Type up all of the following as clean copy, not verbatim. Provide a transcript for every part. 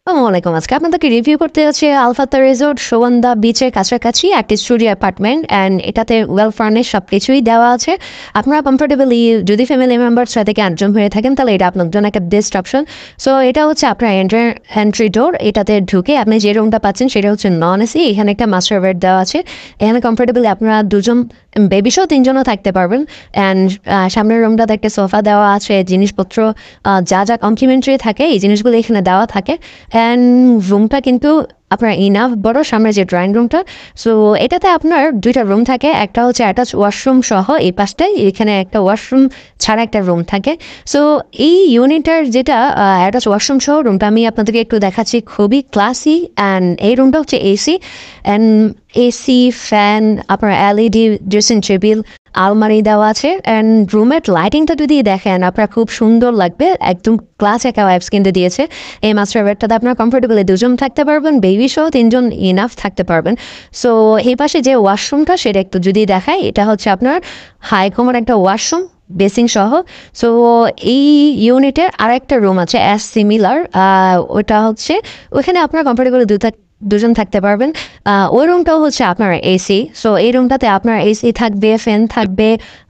আসসালামাইকুম। আজকে আপনাদেরকে রিভিউ করতে যাচ্ছি আলফাতা রিসোর্ট সুগন্ধা বিচের কাছাকাছি একটি স্টুডিও অ্যাপার্টমেন্ট অ্যান্ড এটাতে ওয়েল ফার্নিশ সব কিছুই দেওয়া আছে। আপনারা কমফোর্টেবলি যদি ফ্যামিলি মেম্বার 6 থেকে 8 জন হয়ে থাকেন তাহলে এটা আপনার জন্য একটা বেস্ট অপশন। সো এটা হচ্ছে আপনার এন্ট্রি ডোর। এটাতে ঢুকে আপনি যে রুমটা পাচ্ছেন সেটা হচ্ছে নন এসি। এখানে একটা মাস্টার বেড দেওয়া আছে। এখানে কমফোর্টেবলি আপনারা দুজন বেবি সহ 3 জনও থাকতে পারবেন। অ্যান্ড সামনের রুমটাতে একটা সোফা দেওয়া আছে, জিনিসপত্র যা যা কমপ্লিমেন্টারি থাকে এই জিনিসগুলো এখানে দেওয়া থাকে। অ্যান্ড রুমটা কিন্তু আপনার ইনাফ বড়, সামনে যে ড্রয়িং রুমটা। সো এটাতে আপনার 2টা রুম থাকে, একটা হচ্ছে অ্যাটাচ ওয়াশরুম সহ এই পাশটায়, এখানে একটা ওয়াশরুম ছাড়া একটা রুম থাকে। সো এই ইউনিটার যেটা অ্যাটাচ ওয়াশরুম সহ রুমটা আমি আপনাদেরকে একটু দেখাচ্ছি, খুবই ক্লাসি। অ্যান্ড এই রুমটা হচ্ছে এসি অ্যান্ড এসি ফ্যান, আপনার এলইডি ড্রেসিং টেবিল, আলমারি দেওয়া আছে। অ্যান্ড রুমের লাইটিংটা যদি দেখেন আপনার খুব সুন্দর লাগবে, একদম ক্লাস একটা ওয়াইবস কিন্তু দিয়েছে। এই মাস্টার বেডটাতে আপনার কমফোর্টেবলি 2 জন থাকতে পারবেন, বেবি সহ 3 জন ইনাফ থাকতে পারবেন। সো এই পাশে যে ওয়াশরুমটা সেটা একটু যদি দেখায়, এটা হচ্ছে আপনার হাই কমোড একটা ওয়াশরুম বেসিং সহ। সো এই ইউনিটের আর একটা রুম আছে অ্যাজ সিমিলার, ওটা হচ্ছে ওইখানে আপনার কমফোর্টেবলি দুজন থাকতে পারবেন। ওই রুমটাও হচ্ছে আপনার এসি। সো এই রুমটাতে আপনার এসি থাকবে, ফ্যান থাকবে,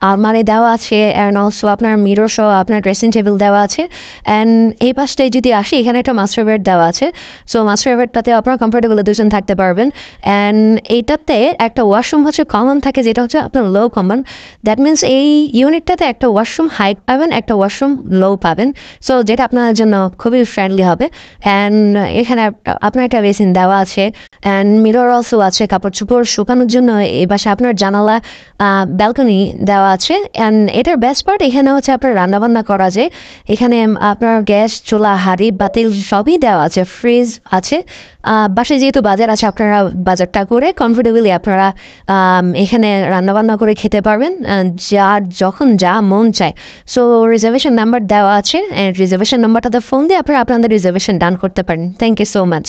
আলমারি দেওয়া আছে, অ্যান্ড অলসো আপনার মিরর সহ আপনার ড্রেসিং টেবিল দেওয়া আছে। অ্যান্ড এই পাশটায় যদি আসি, এখানে একটা মাস্টার বেড দেওয়া আছে। সো মাস্টার বেডটাতে আপনার কমফোর্টেবলি 2 জন থাকতে পারবেন। অ্যান্ড এইটাতে একটা ওয়াশরুম হচ্ছে কমন থাকে, যেটা হচ্ছে আপনার লো কমন। দ্যাট মিনস এই ইউনিটটাতে একটা ওয়াশরুম হাই পাবেন, একটা ওয়াশরুম লো পাবেন। সো যেটা আপনার জন্য খুবই ফ্রেন্ডলি হবে। অ্যান্ড এখানে আপনার একটা বেসিন দেওয়া আছে অ্যান্ড মিরর অলসো আছে, কাপড় চোপড় শুকানোর জন্য এই পাশে আপনার জানালা ব্যালকনি দেওয়া আছে। অ্যান্ড এটার বেস্ট পার্ট, এখানে হচ্ছে আপনার রান্নাবান্না করা যায়। এখানে আপনার গ্যাস চুলা হাঁড়ি বাতিল সবই দেওয়া আছে, ফ্রিজ আছে। বাসায় যেহেতু বাজার আছে, আপনারা বাজারটা করে কমফোর্টেবলি আপনারা এখানে রান্নাবান্না করে খেতে পারবেন যার যখন যা মন চায়। সো রিজার্ভেশন নাম্বার দেওয়া আছে, রিজার্ভেশন নাম্বারটাতে ফোন দিয়ে আপনারা আপনাদের রিজার্ভেশন ডান করতে পারেন। Thank you so much.